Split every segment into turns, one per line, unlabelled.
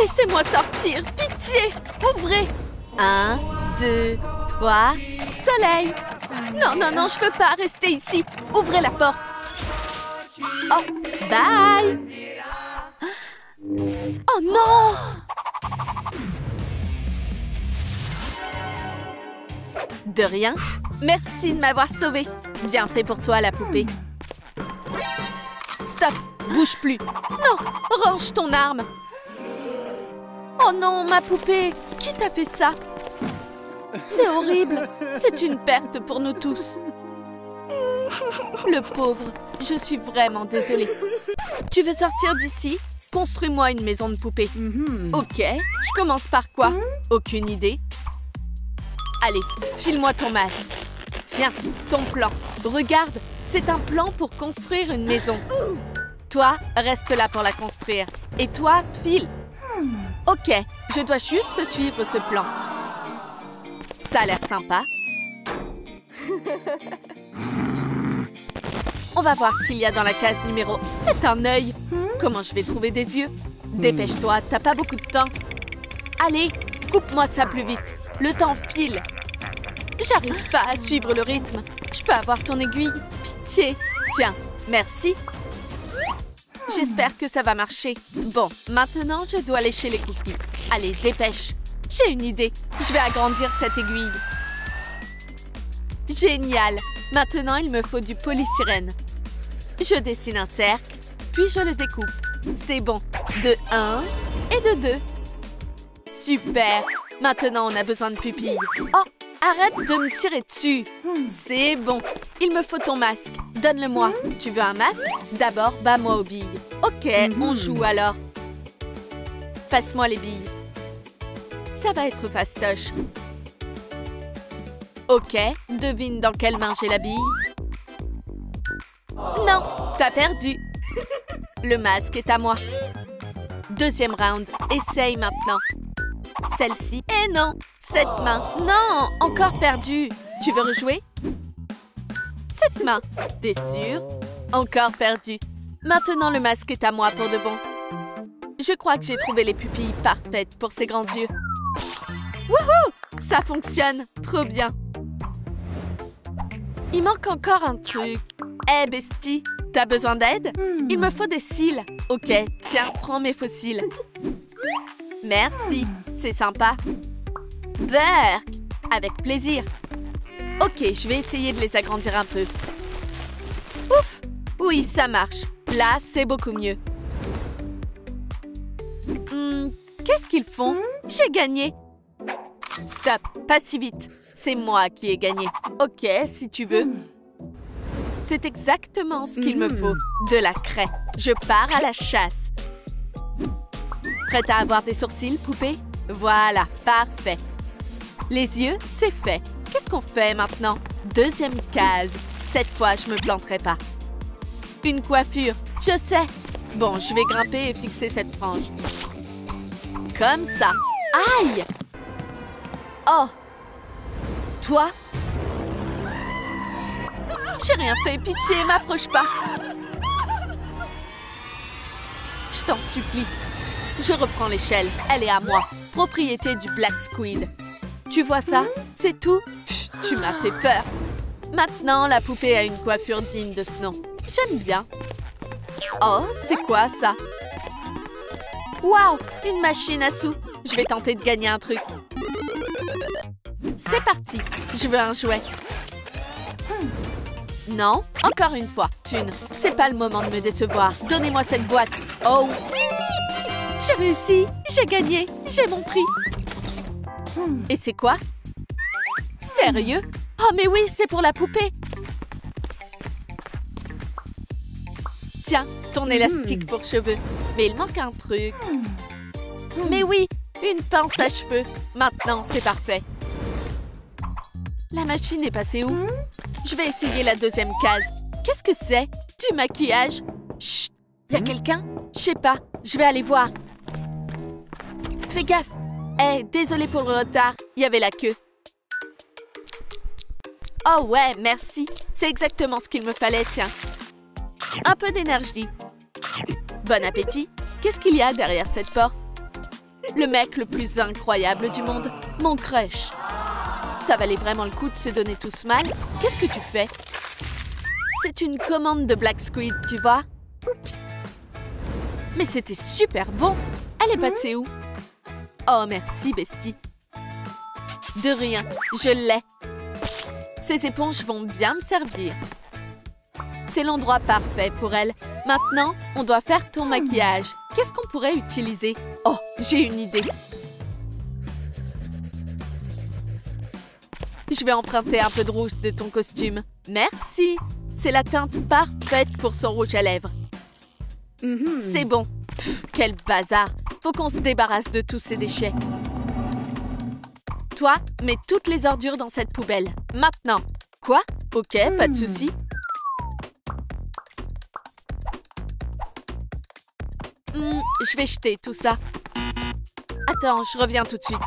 Laissez-moi sortir, pitié! Ouvrez! 1, 2, 3, soleil! Non, non, non, je peux pas rester ici! Ouvrez la porte! Oh, bye! Oh non! De rien. Merci de m'avoir sauvée. Bien fait pour toi, la poupée. Stop! Bouge plus! Non! Range ton arme! Oh non, ma poupée! Qui t'a fait ça? C'est horrible! C'est une perte pour nous tous. Le pauvre, je suis vraiment désolée. Tu veux sortir d'ici? Construis-moi une maison de poupée. Ok, je commence par quoi? Aucune idée. Allez, file-moi ton masque. Tiens, ton plan. Regarde, c'est un plan pour construire une maison. Toi, reste là pour la construire. Et toi, file. Ok, je dois juste suivre ce plan. Ça a l'air sympa. On va voir ce qu'il y a dans la case numéro... C'est un œil! Comment je vais trouver des yeux? Dépêche-toi, t'as pas beaucoup de temps. Allez, coupe-moi ça plus vite. Le temps file. J'arrive pas à suivre le rythme. Je peux avoir ton aiguille? Pitié. Tiens, merci. J'espère que ça va marcher. Bon, maintenant, je dois lécher les cookies. Allez, dépêche. J'ai une idée. Je vais agrandir cette aiguille. Génial! Maintenant, il me faut du polystyrène. Je dessine un cercle, puis je le découpe. C'est bon. De 1 et de 2. Super! Maintenant, on a besoin de pupilles. Oh! Arrête de me tirer dessus. C'est bon. Il me faut ton masque. Donne-le-moi. Tu veux un masque? D'abord, bats-moi aux billes. Ok, on joue alors. Passe-moi les billes. Ça va être fastoche. Ok, devine dans quelle main j'ai la bille. Non, t'as perdu. Le masque est à moi. Deuxième round. Essaye maintenant. Celle-ci. Eh non, cette main. Non, encore perdu. Tu veux rejouer? Cette main. T'es sûr? Encore perdu. Maintenant, le masque est à moi pour de bon. Je crois que j'ai trouvé les pupilles parfaites pour ces grands yeux. Wouhou! Ça fonctionne. Trop bien. Il manque encore un truc. Hé, bestie, t'as besoin d'aide? Il me faut des cils. Ok, tiens, prends mes faux cils. Merci, c'est sympa. Berk, avec plaisir. Ok, je vais essayer de les agrandir un peu. Ouf! Oui, ça marche. Là, c'est beaucoup mieux. Qu'est-ce qu'ils font? J'ai gagné. Stop, pas si vite. C'est moi qui ai gagné. Ok, si tu veux. C'est exactement ce qu'il me faut. De la craie. Je pars à la chasse. Prête à avoir des sourcils, poupée? Voilà, parfait. Les yeux, c'est fait. Qu'est-ce qu'on fait maintenant? Deuxième case. Cette fois, je me planterai pas. Une coiffure. Je sais. Bon, je vais grimper et fixer cette frange. Comme ça. Aïe! Oh! Toi? J'ai rien fait, pitié, m'approche pas. Je t'en supplie. Je reprends l'échelle, elle est à moi. Propriété du Black Squid. Tu vois ça? C'est tout? Pff, tu m'as fait peur. Maintenant, la poupée a une coiffure digne de ce nom. J'aime bien. Oh, c'est quoi ça? Waouh! Une machine à sous. Je vais tenter de gagner un truc. C'est parti. Je veux un jouet. Non, encore une fois. Thune, c'est pas le moment de me décevoir. Donnez-moi cette boîte. Oh oui! J'ai réussi. J'ai gagné. J'ai mon prix. Et c'est quoi? Sérieux? Oh mais oui, c'est pour la poupée. Tiens, ton élastique pour cheveux. Mais il manque un truc. Mais oui, une pince à cheveux. Maintenant, c'est parfait. La machine est passée où? Je vais essayer la deuxième case. Qu'est-ce que c'est? Du maquillage? Chut! Y a quelqu'un? Je sais pas. Je vais aller voir. Fais gaffe. Hé, désolée pour le retard. Il y avait la queue. Oh ouais, merci. C'est exactement ce qu'il me fallait, tiens. Un peu d'énergie. Bon appétit. Qu'est-ce qu'il y a derrière cette porte? Le mec le plus incroyable du monde. Mon crush. Ça valait vraiment le coup de se donner tous mal. Qu'est-ce que tu fais? C'est une commande de Black Squid, tu vois? Oups. Mais c'était super bon. Elle est passée où? Oh, merci, bestie. De rien, je l'ai. Ces éponges vont bien me servir. C'est l'endroit parfait pour elle. Maintenant, on doit faire ton maquillage. Qu'est-ce qu'on pourrait utiliser? Oh, j'ai une idée. Je vais emprunter un peu de rouge de ton costume. Merci. C'est la teinte parfaite pour son rouge à lèvres. C'est bon. Pff, quel bazar. Faut qu'on se débarrasse de tous ces déchets. Toi, mets toutes les ordures dans cette poubelle. Maintenant. Quoi? Ok, pas de souci. Je vais jeter tout ça. Attends, je reviens tout de suite.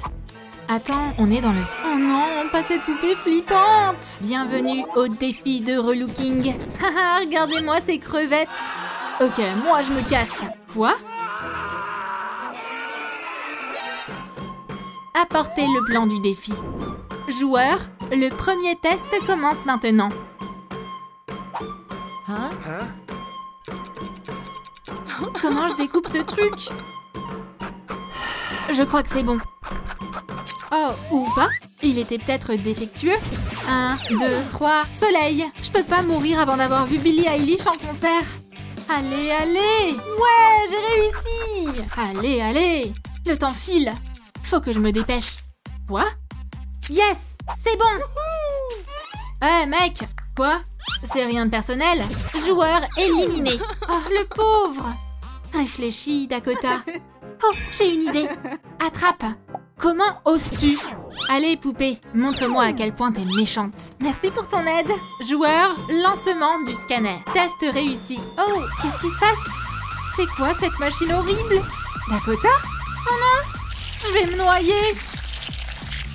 Attends, on est dans le... Oh non, pas cette poupée flippante! Bienvenue au défi de relooking. Haha, regardez-moi ces crevettes. Ok, moi je me casse. Quoi? Apportez le plan du défi. Joueurs, le premier test commence maintenant. Hein? Comment je découpe ce truc? Je crois que c'est bon. Oh, ou pas? Il était peut-être défectueux. 1, 2, 3, soleil! Je peux pas mourir avant d'avoir vu Billie Eilish en concert. Allez, allez! Ouais, j'ai réussi! Allez, allez! Le temps file. Faut que je me dépêche. Quoi? Yes! C'est bon! Eh, mec! Quoi? C'est rien de personnel. Joueur éliminé. Oh, le pauvre! Réfléchis, Dakota. Oh, j'ai une idée. Attrape. Comment oses-tu? Allez, poupée, montre-moi à quel point t'es méchante. Merci pour ton aide. Joueur, lancement du scanner. Test réussi. Oh, qu'est-ce qui se passe? C'est quoi cette machine horrible? Dakota? Oh non! Je vais me noyer.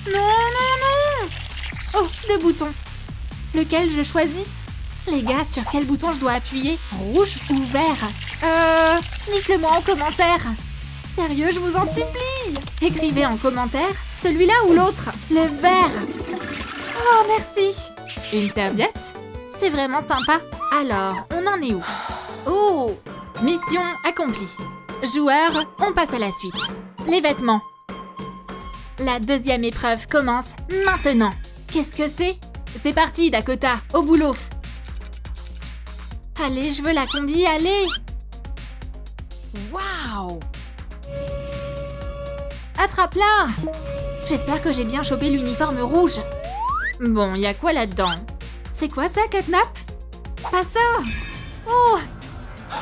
Non, non, non! Oh, 2 boutons. Lequel je choisis? Les gars, sur quel bouton je dois appuyer? Rouge ou vert? Dites-le-moi en commentaire. Sérieux, je vous en supplie! Écrivez en commentaire celui-là ou l'autre. Le vert. Oh, merci. Une serviette? C'est vraiment sympa. Alors, on en est où? Oh! Mission accomplie. Joueurs, on passe à la suite. Les vêtements. La deuxième épreuve commence maintenant. Qu'est-ce que c'est? C'est parti, Dakota, au boulot. Allez, je veux la combi, allez! Waouh! Attrape-la! J'espère que j'ai bien chopé l'uniforme rouge. Bon, y a quoi là-dedans? C'est quoi ça, Catnap? Pas ça! Oh!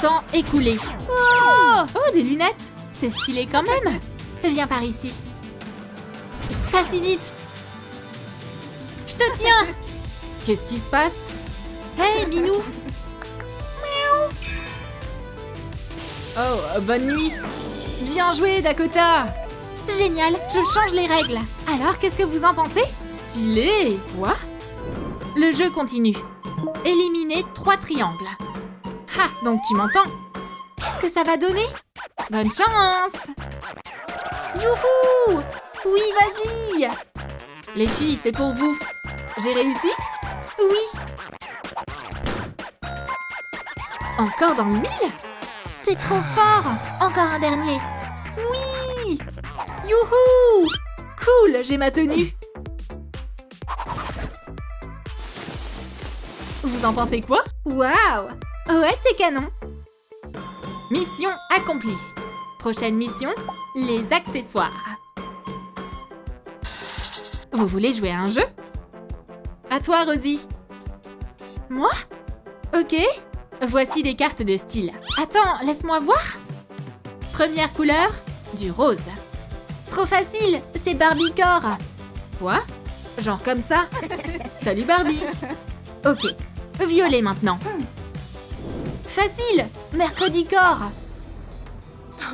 Temps écoulé. Oh! Oh, des lunettes! C'est stylé quand même! Viens par ici. Pas si vite! Je te tiens! Qu'est-ce qui se passe? Hey, Minou! Oh, bonne nuit! Bien joué, Dakota! Génial, je change les règles. Alors, qu'est-ce que vous en pensez? Stylé! Quoi? Le jeu continue. Éliminer 3 triangles. Ah, donc tu m'entends? Qu'est-ce que ça va donner? Bonne chance! Youhou! Oui, vas-y! Les filles, c'est pour vous. J'ai réussi? Oui! Encore dans le mille? C'est trop fort! Encore un dernier! Oui! Youhou! Cool, j'ai ma tenue! Vous en pensez quoi? Waouh! Ouais, t'es canon! Mission accomplie. Prochaine mission, les accessoires. Vous voulez jouer à un jeu? À toi, Rosie. Moi? Ok. Voici des cartes de style. Attends, laisse-moi voir. Première couleur, du rose. Trop facile, c'est Barbie-core. Quoi? Genre comme ça? Salut Barbie. Ok, violet maintenant. Facile, mercredi-core.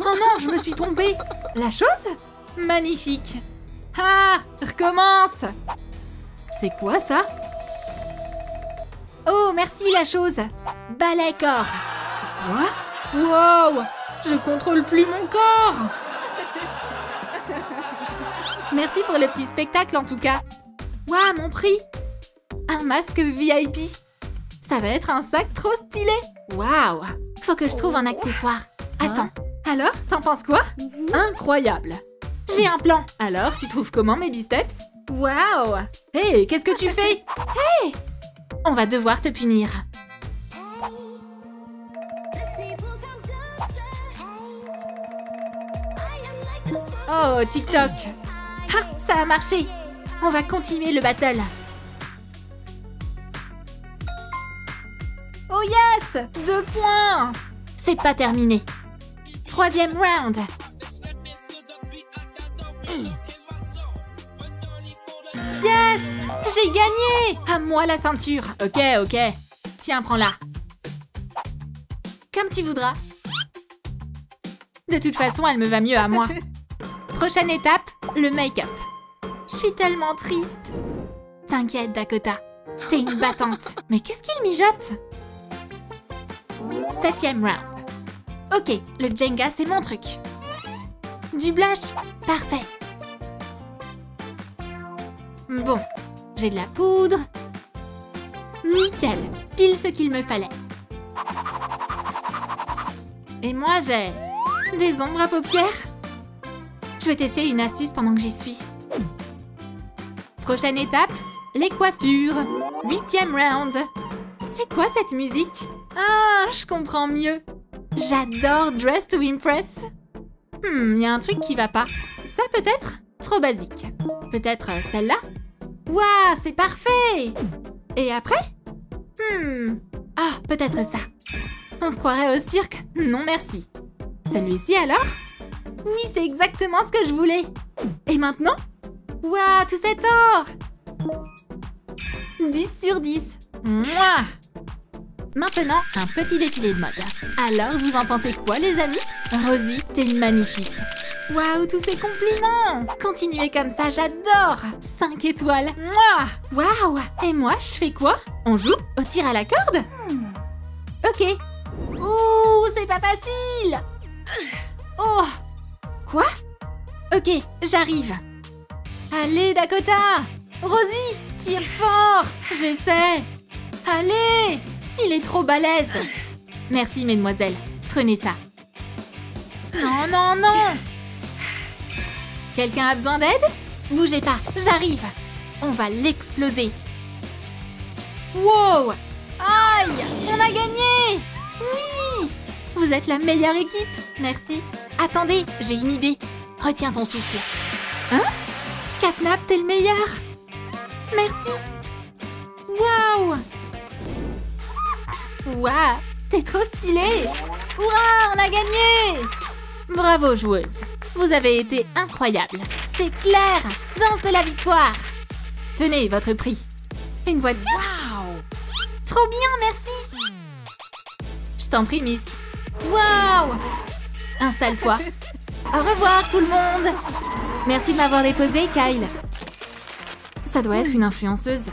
Oh non, je me suis trompée. La chose? Magnifique. Ah, recommence. C'est quoi ça? Oh, merci la chose. Balai-corps. Quoi? Wow! Je contrôle plus mon corps. Merci pour le petit spectacle en tout cas. Waouh, mon prix! Un masque VIP. Ça va être un sac trop stylé. Waouh! Faut que je trouve un accessoire. Attends. Alors, t'en penses quoi? Incroyable. J'ai un plan. Alors, tu trouves comment mes biceps? Waouh! Hé, qu'est-ce que tu fais? Hé! On va devoir te punir. Oh, TikTok! Ah, ça a marché! On va continuer le battle. Oh yes! 2 points! C'est pas terminé. 3e round. Yes! J'ai gagné! À moi la ceinture. Ok. Tiens, prends-la. Comme tu voudras. De toute façon, elle me va mieux à moi. Prochaine étape, le make-up. Je suis tellement triste. T'inquiète, Dakota. T'es une battante. Mais qu'est-ce qu'il mijote? 7e round. Ok, le Jenga, c'est mon truc. Du blush. Parfait. Bon, j'ai de la poudre. Nickel. Pile ce qu'il me fallait. Et moi, j'ai des ombres à paupières. Je vais tester une astuce pendant que j'y suis. Prochaine étape, les coiffures. 8e round. C'est quoi cette musique? Ah, je comprends mieux. J'adore Dress to Impress. Y a un truc qui va pas. Ça peut-être? Trop basique. Peut-être celle-là? Waouh, c'est parfait! Et après? Ah, peut-être ça. On se croirait au cirque? Non merci. Celui-ci alors? Oui, c'est exactement ce que je voulais. Et maintenant? Waouh, tout cet or! 10 sur 10. Mouah! Maintenant, un petit défilé de mode. Alors, vous en pensez quoi, les amis? Rosie, t'es magnifique. Waouh, tous ces compliments! Continuez comme ça, j'adore! 5 étoiles. Mouah! Waouh! Et moi, je fais quoi? On joue au tir à la corde? Ok. Ouh, c'est pas facile! Oh! Quoi? Ok, j'arrive. Allez, Dakota! Rosie, tire fort! J'essaie. Allez! Il est trop balèze. Merci, mesdemoiselles. Prenez ça. Non! Quelqu'un a besoin d'aide? Bougez pas, j'arrive. On va l'exploser. Wow! Aïe! On a gagné! Oui! Vous êtes la meilleure équipe. Merci. Attendez, j'ai une idée. Retiens ton souffle. Hein? Catnap, t'es le meilleur. Merci. Waouh! Waouh! T'es trop stylée! Hurrah! On a gagné! Bravo, joueuse. Vous avez été incroyable. C'est clair! Danse de la victoire! Tenez, votre prix. Une voiture? Waouh! Trop bien, merci! Je t'en prie, Miss. Waouh! Installe-toi. Au revoir, tout le monde! Merci de m'avoir déposé, Kyle. Ça doit être une influenceuse.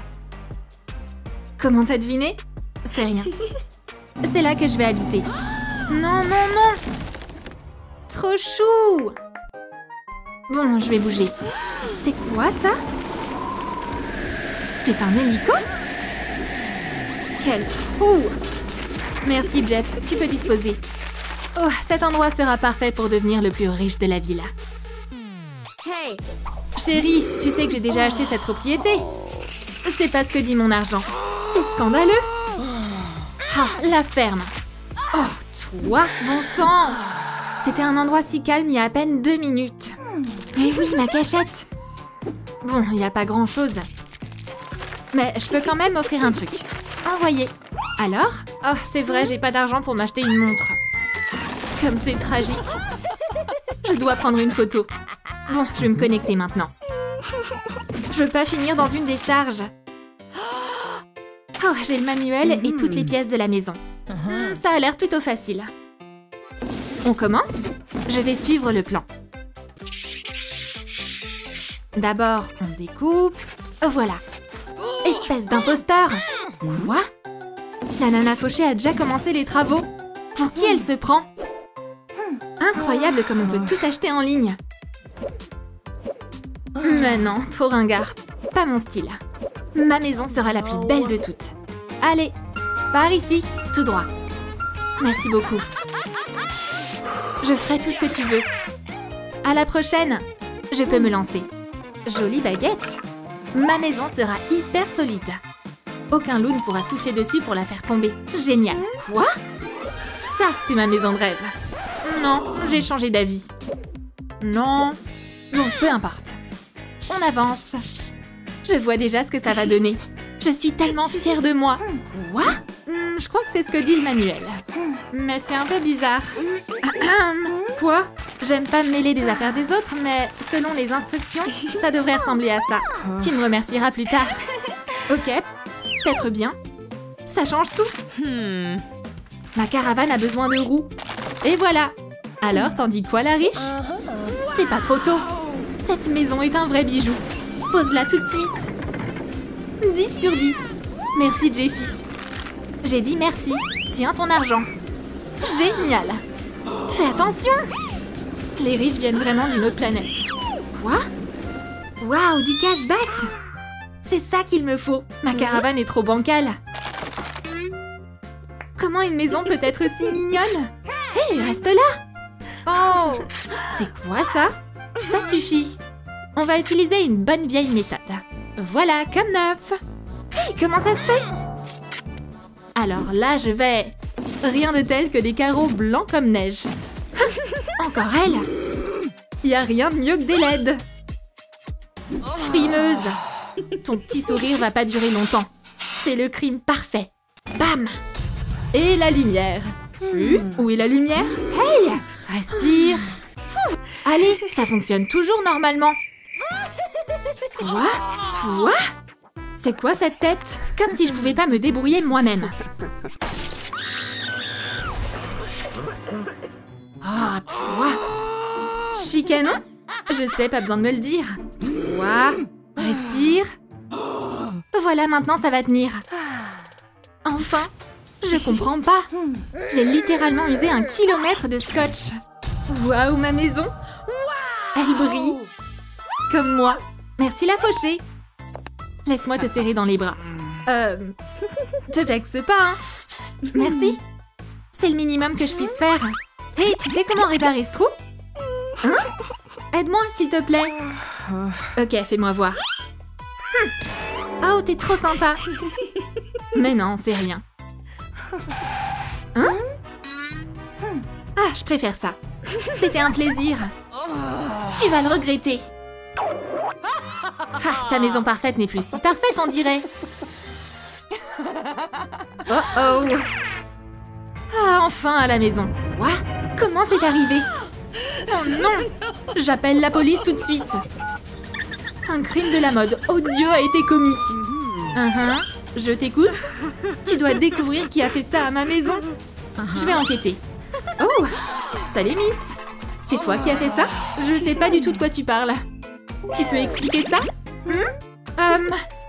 Comment t'as deviné? C'est rien. C'est là que je vais habiter. Non! Trop chou! Bon, je vais bouger. C'est quoi, ça? C'est un hélico? Quel trou! Merci, Jeff. Tu peux disposer. Oh, cet endroit sera parfait pour devenir le plus riche de la villa.
Hey!
Chérie, tu sais que j'ai déjà acheté cette propriété. C'est pas ce que dit mon argent. C'est scandaleux! Ah, la ferme! Oh, toi, bon sang! C'était un endroit si calme il y a à peine 2 minutes. Mais oui, ma cachette! Bon, il n'y a pas grand-chose. Mais je peux quand même offrir un truc. Envoyé. Alors? Oh, c'est vrai, j'ai pas d'argent pour m'acheter une montre. Comme c'est tragique. Je dois prendre une photo. Bon, je vais me connecter maintenant. Je veux pas finir dans une décharge. Oh, j'ai le manuel et toutes les pièces de la maison. Ça a l'air plutôt facile. On commence? Je vais suivre le plan. D'abord, on découpe. Voilà. Espèce d'imposteur! Quoi? La nana fauchée a déjà commencé les travaux. Pour qui elle se prend? Incroyable comme on peut tout acheter en ligne. Mais non, trop ringard. Pas mon style. Ma maison sera la plus belle de toutes. Allez, par ici, tout droit. Merci beaucoup. Je ferai tout ce que tu veux. À la prochaine. Je peux me lancer. Jolie baguette. Ma maison sera hyper solide. Aucun loup ne pourra souffler dessus pour la faire tomber. Génial. Quoi? Ça, c'est ma maison de rêve. Non, j'ai changé d'avis. Non. Bon, peu importe. On avance. Je vois déjà ce que ça va donner. Je suis tellement fière de moi. Quoi? Je crois que c'est ce que dit le manuel. Mais c'est un peu bizarre. Quoi? J'aime pas me mêler des affaires des autres, mais selon les instructions, ça devrait ressembler à ça. Tu me remercieras plus tard. Ok, peut-être bien. Ça change tout. Ma caravane a besoin de roues. Et voilà. Alors, t'en dis quoi, la riche? C'est pas trop tôt. Cette maison est un vrai bijou. Pose-la tout de suite. 10 sur 10. Merci, Jeffy. J'ai dit merci. Tiens ton argent. Génial. Fais attention. Les riches viennent vraiment d'une autre planète. Quoi? Waouh, du cashback. C'est ça qu'il me faut. Ma caravane est trop bancale. Comment une maison peut être si mignonne? Hé, reste là. Oh, c'est quoi ça? Ça suffit. On va utiliser une bonne vieille méthode. Voilà, comme neuf. Hé, comment ça se fait? Alors là, je vais... Rien de tel que des carreaux blancs comme neige. Encore elle? Y a rien de mieux que des LED. Frimeuse. Ton petit sourire va pas durer longtemps. C'est le crime parfait. Bam! Et la lumière. Où est la lumière? Hey! Respire. Allez, ça fonctionne toujours normalement. Quoi? Toi? C'est quoi cette tête? Comme si je pouvais pas me débrouiller moi-même. Ah, toi! Je suis canon? Je sais, pas besoin de me le dire. Toi, respire. Voilà, maintenant ça va tenir. Enfin, je comprends pas. J'ai littéralement usé 1 kilomètre de scotch. Waouh, ma maison! Elle brille. Comme moi. Merci la fauchée. Laisse-moi te serrer dans les bras. Te vexe pas, hein? Merci. C'est le minimum que je puisse faire. Hey, tu sais comment réparer ce trou? Hein? Aide-moi, s'il te plaît. Ok, fais-moi voir. Oh, t'es trop sympa. Mais non, c'est rien. Hein? Ah, je préfère ça. C'était un plaisir. Tu vas le regretter. Ah, ta maison parfaite n'est plus si parfaite, on dirait. Oh oh. Ah, enfin à la maison. Quoi? Comment c'est arrivé? Oh non! J'appelle la police tout de suite. Un crime de la mode odieux a été commis. Je t'écoute. Tu dois découvrir qui a fait ça à ma maison. Je vais enquêter. Oh! Salut, Miss. C'est toi qui as fait ça? Je sais pas du tout de quoi tu parles. Tu peux expliquer ça?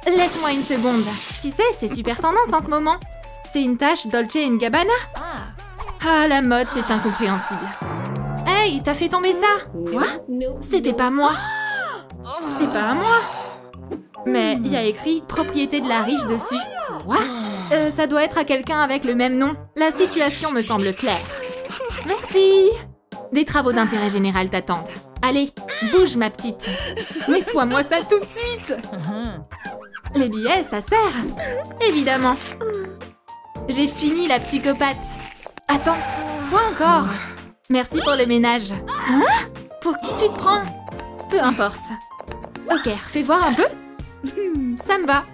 Laisse-moi une seconde. Tu sais, c'est super tendance en ce moment. C'est une tache Dolce & Gabbana. Ah, la mode, c'est incompréhensible. Hey, t'as fait tomber ça? Quoi? C'était pas moi. C'est pas à moi. Mais il y a écrit « Propriété de la riche » dessus. Quoi? Ça doit être à quelqu'un avec le même nom. La situation me semble claire. Merci. Des travaux d'intérêt général t'attendent. Allez, bouge ma petite. Nettoie-moi ça tout de suite. Les billets, ça sert. Évidemment. J'ai fini la psychopathe. Attends, quoi encore? Merci pour le ménage. Hein? Pour qui tu te prends? Peu importe. Ok, fais voir un peu. Ça me va.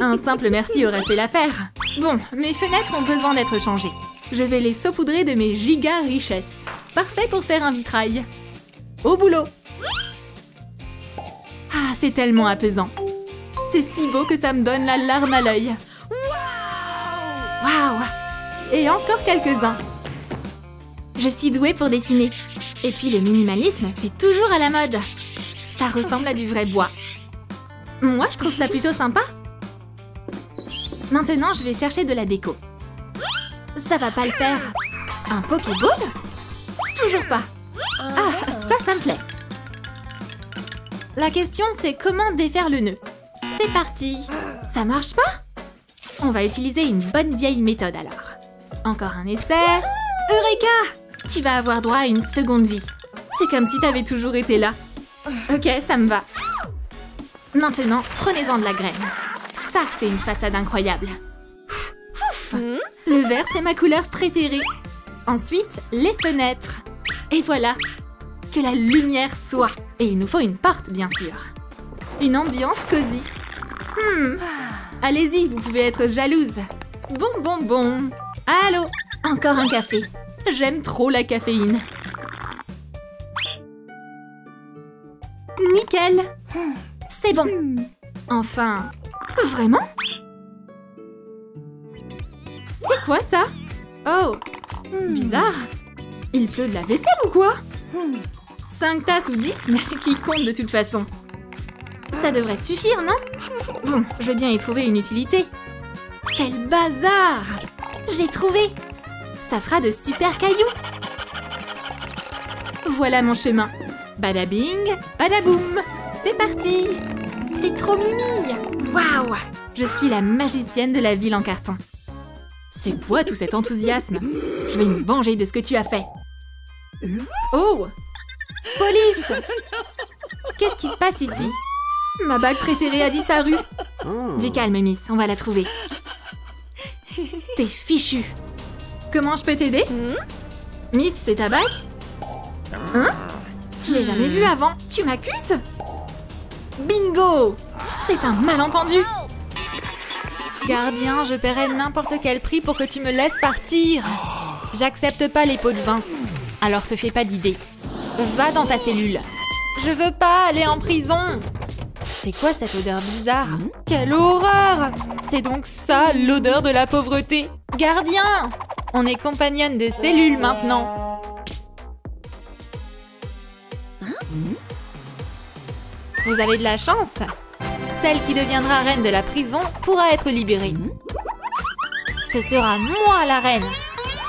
Un simple merci aurait fait l'affaire. Bon, mes fenêtres ont besoin d'être changées. Je vais les saupoudrer de mes giga richesses. Parfait pour faire un vitrail. Au boulot. Ah, c'est tellement apaisant. C'est si beau que ça me donne la larme à l'œil. Waouh! Et encore quelques-uns. Je suis douée pour dessiner. Et puis le minimalisme, c'est toujours à la mode. Ça ressemble à du vrai bois. Moi, je trouve ça plutôt sympa. Maintenant, je vais chercher de la déco. Ça va pas le faire. Un Pokéball? Toujours pas. Ah, ça me plaît. La question, c'est comment défaire le nœud. C'est parti. Ça marche pas? On va utiliser une bonne vieille méthode alors. Encore un essai. Eureka! Tu vas avoir droit à une seconde vie. C'est comme si t'avais toujours été là. Ok, ça me va. Maintenant, prenez-en de la graine. Ça, c'est une façade incroyable. Ouf! Le vert, c'est ma couleur préférée. Ensuite, les fenêtres. Et voilà. Que la lumière soit. Et il nous faut une porte, bien sûr. Une ambiance cosy. Allez-y, vous pouvez être jalouse. Bon. Allô? Encore un café. J'aime trop la caféine. Nickel. C'est bon. Enfin, vraiment? C'est quoi ça? Oh, bizarre. Il pleut de la vaisselle ou quoi? 5 tasses ou 10, mais qui compte de toute façon? Ça devrait suffire, non? Bon, je vais bien y trouver une utilité. Quel bazar! J'ai trouvé! Ça fera de super cailloux! Voilà mon chemin. Badabing, badaboum! C'est parti! C'est trop mimi! Waouh! Je suis la magicienne de la ville en carton. C'est quoi tout cet enthousiasme? Je vais me venger de ce que tu as fait. Oh! Police! Qu'est-ce qui se passe ici? Ma bague préférée a disparu. Du calme, Miss, on va la trouver. T'es fichu. Comment je peux t'aider? Miss, c'est ta bague? Hein? Je l'ai jamais vue avant. Tu m'accuses? Bingo! C'est un malentendu. Gardien, je paierai n'importe quel prix pour que tu me laisses partir. J'accepte pas les pots de vin. Alors te fais pas d'idée. Va dans ta cellule. Je veux pas aller en prison. C'est quoi cette odeur bizarre? Quelle horreur! C'est donc ça, l'odeur de la pauvreté. Gardien! On est compagnonne de cellule maintenant. Vous avez de la chance. Celle qui deviendra reine de la prison pourra être libérée. Ce sera moi la reine.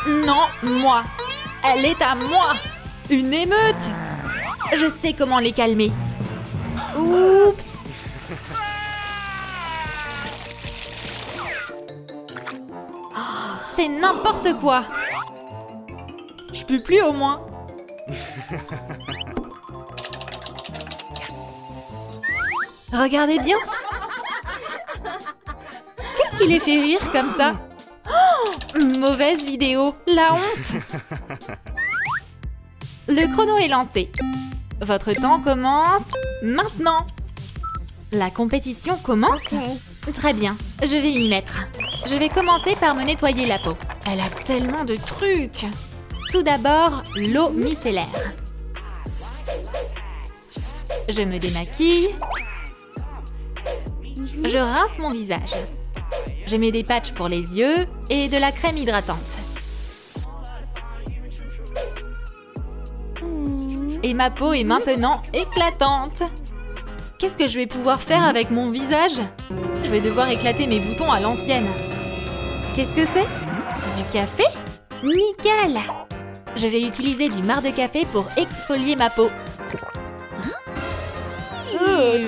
Non, moi. Elle est à moi. Une émeute. Je sais comment les calmer. Oups. C'est n'importe quoi. Je peux plus au moins. Regardez bien. Qu'est-ce qui les fait rire comme ça? Oh, mauvaise vidéo, la honte. Le chrono est lancé. Votre temps commence maintenant. La compétition commence? Très bien, je vais m'y mettre. Je vais commencer par me nettoyer la peau. Elle a tellement de trucs. Tout d'abord, l'eau micellaire. Je me démaquille. Je rince mon visage. Je mets des patchs pour les yeux et de la crème hydratante. Et ma peau est maintenant éclatante. Qu'est-ce que je vais pouvoir faire avec mon visage? Je vais devoir éclater mes boutons à l'ancienne. Qu'est-ce que c'est? Du café? Nickel! Je vais utiliser du marc de café pour exfolier ma peau.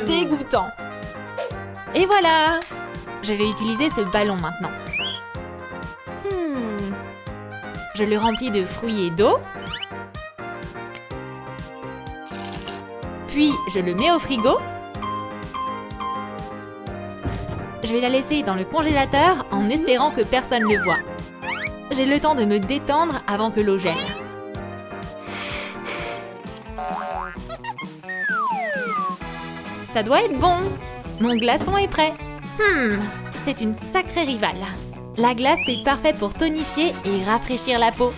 Dégoûtant! Et voilà! Je vais utiliser ce ballon maintenant. Je le remplis de fruits et d'eau. Puis, je le mets au frigo. Je vais la laisser dans le congélateur en espérant que personne ne le voit. J'ai le temps de me détendre avant que l'eau gèle. Ça doit être bon. Mon glaçon est prêt. C'est une sacrée rivale. La glace est parfaite pour tonifier et rafraîchir la peau.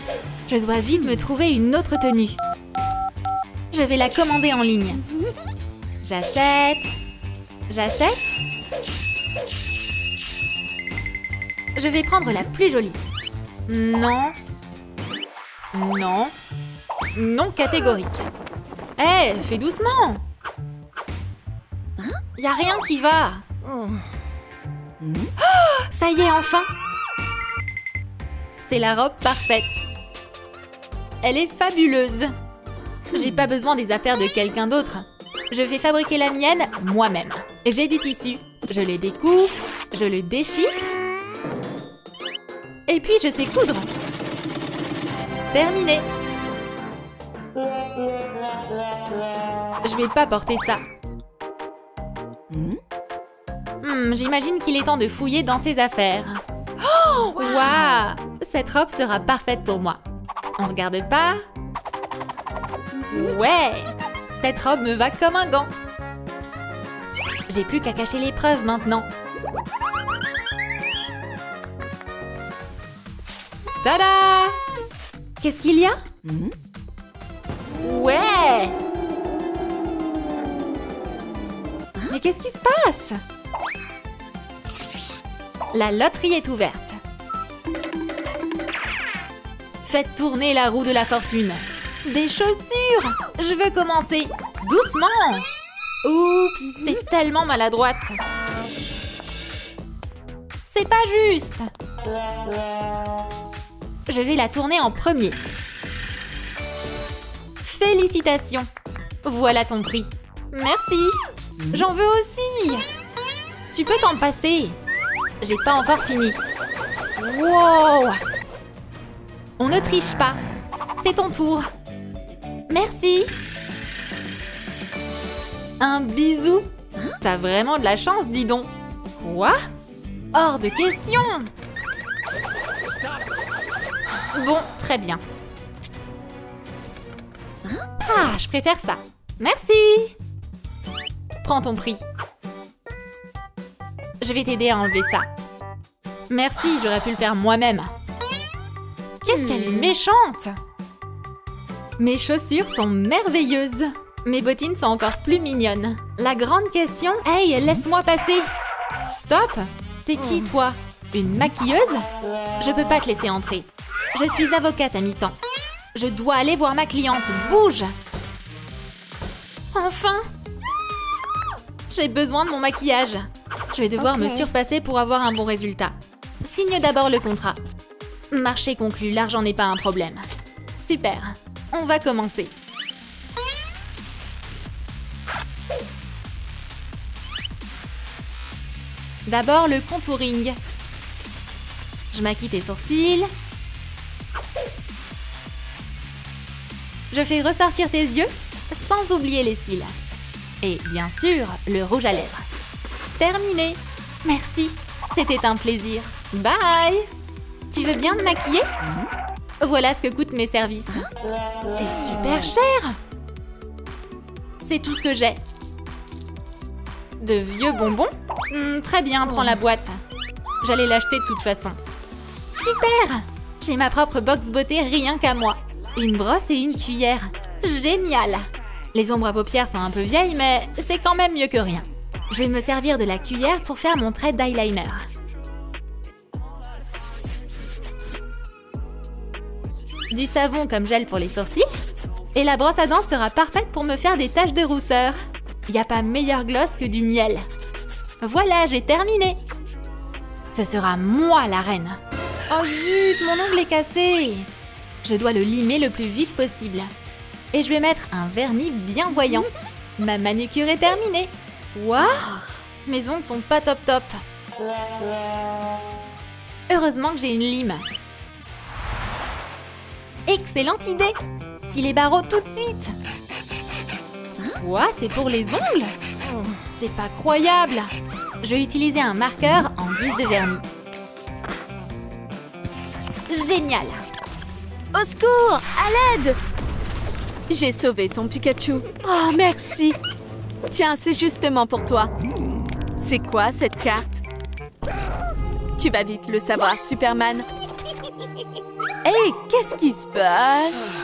Je dois vite me trouver une autre tenue. Je vais la commander en ligne. J'achète. J'achète. Je vais prendre la plus jolie. Non. Non. Non catégorique. Hé, fais doucement. Y a rien qui va. Oh, ça y est, enfin. C'est la robe parfaite. Elle est fabuleuse. J'ai pas besoin des affaires de quelqu'un d'autre. Je vais fabriquer la mienne moi-même. J'ai du tissu. Je le découpe, je le déchire. Et puis je sais coudre. Terminé. Je vais pas porter ça. J'imagine qu'il est temps de fouiller dans ses affaires. Oh, waouh! Cette robe sera parfaite pour moi. On regarde pas? Ouais! Cette robe me va comme un gant. J'ai plus qu'à cacher l'épreuve maintenant. Tada! Qu'est-ce qu'il y a? Ouais! Mais qu'est-ce qui se passe? La loterie est ouverte. Faites tourner la roue de la fortune. Des chaussures! Je veux commencer. Doucement! Oups, t'es tellement maladroite. C'est pas juste. Je vais la tourner en premier. Félicitations. Voilà ton prix. Merci. J'en veux aussi. Tu peux t'en passer. J'ai pas encore fini. Wow! On ne triche pas. C'est ton tour. Merci. Un bisou. T'as vraiment de la chance, dis donc. Quoi? Hors de question. Bon, très bien. Ah, je préfère ça. Merci. Prends ton prix. Je vais t'aider à enlever ça. Merci, j'aurais pu le faire moi-même. Qu'est-ce qu'elle est méchante! Mes chaussures sont merveilleuses. Mes bottines sont encore plus mignonnes. La grande question... Hey, laisse-moi passer! Stop! T'es qui, toi? Une maquilleuse? Je peux pas te laisser entrer. Je suis avocate à mi-temps. Je dois aller voir ma cliente. Bouge! Enfin! J'ai besoin de mon maquillage. Je vais devoir me surpasser pour avoir un bon résultat. Signe d'abord le contrat. Marché conclu, l'argent n'est pas un problème. Super, on va commencer. D'abord le contouring. Je maquille tes sourcils. Je fais ressortir tes yeux, sans oublier les cils. Et bien sûr, le rouge à lèvres. Terminé. Merci, c'était un plaisir. Bye. Tu veux bien me maquiller? Voilà ce que coûtent mes services. C'est super cher. C'est tout ce que j'ai. De vieux bonbons? Très bien, prends la boîte. J'allais l'acheter de toute façon. Super! J'ai ma propre box beauté rien qu'à moi. Une brosse et une cuillère. Génial! Les ombres à paupières sont un peu vieilles, mais c'est quand même mieux que rien. Je vais me servir de la cuillère pour faire mon trait d'eyeliner. Du savon comme gel pour les sourcils. Et la brosse à dents sera parfaite pour me faire des taches de rousseur. Y a pas meilleur gloss que du miel. Voilà, j'ai terminé. Ce sera moi la reine. Oh zut, mon ongle est cassé. Je dois le limer le plus vite possible. Et je vais mettre un vernis bien voyant. Ma manucure est terminée. Waouh! Mes ongles sont pas top top. Heureusement que j'ai une lime. Excellente idée! Si les barreaux tout de suite! Quoi? C'est pour les ongles? C'est pas croyable! Je vais utiliser un marqueur en guise de vernis. Génial!
Au secours! À l'aide! J'ai sauvé ton Pikachu. Oh, merci! Tiens, c'est justement pour toi. C'est quoi cette carte? Tu vas vite le savoir, Superman. Hey, qu'est-ce qui se passe?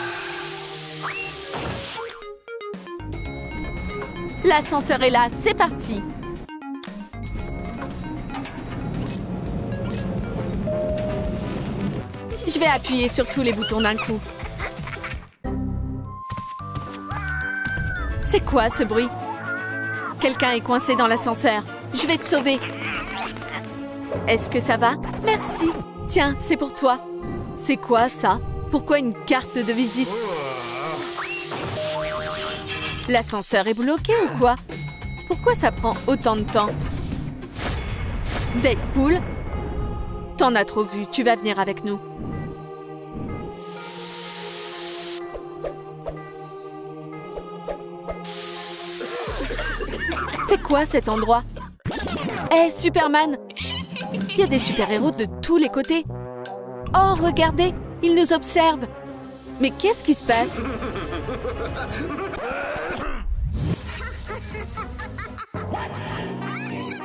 L'ascenseur est là, c'est parti. Je vais appuyer sur tous les boutons d'un coup. C'est quoi ce bruit? Quelqu'un est coincé dans l'ascenseur. Je vais te sauver. Est-ce que ça va? Merci. Tiens, c'est pour toi. C'est quoi ça? Pourquoi une carte de visite? L'ascenseur est bloqué ou quoi? Pourquoi ça prend autant de temps? Deadpool? T'en as trop vu, tu vas venir avec nous. C'est quoi cet endroit? Hé, Superman! Il y a des super-héros de tous les côtés. Oh, regardez! Ils nous observent! Mais qu'est-ce qui se passe?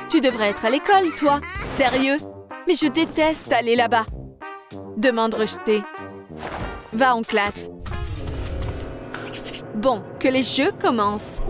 Tu devrais être à l'école, toi! Sérieux? Mais je déteste aller là-bas. Demande rejetée. Va en classe. Bon, que les jeux commencent.